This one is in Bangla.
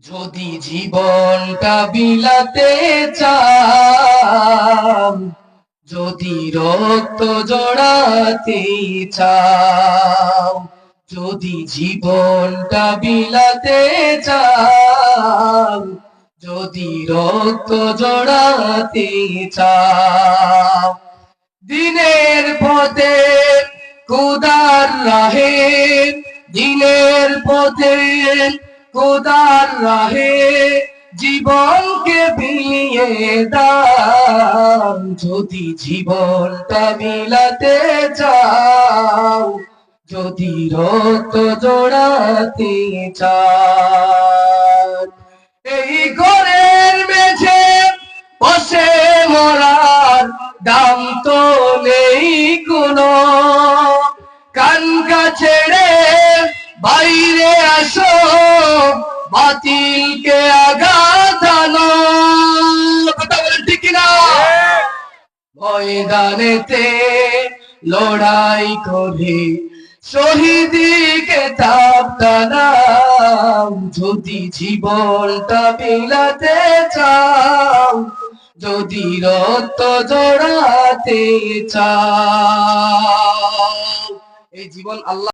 যদি জীবনটা বিলাতে চাও, যদি রক্ত জড়াতে চাও, যদি জীবনটা বিলাতে চাও, যদি রক্ত জড়াতে চাও, দিনের পথে খোদার রাহে, দিনের পথে খোদার রাহে জীবনকে বিলিয়ে দাও। যদি জীবনটা বিলাতে চাও, যদি রক্ত জোড়াতে চাও, এই ঘরের মেঝে বসে মরার দাম তো নেই কোনো, কানকা ছেড়ে বাইরে আসো, বাতিলকে আঘাত আনো। কথা বলেন ঠিক কিনা? ময়দানেতে লড়াই করে শহীদিকে তাপ টানাও। যদি জীবনটা বিলাতে চাও, যদি রক্ত জড়াতে চাও, এই জীবন আল্লাহ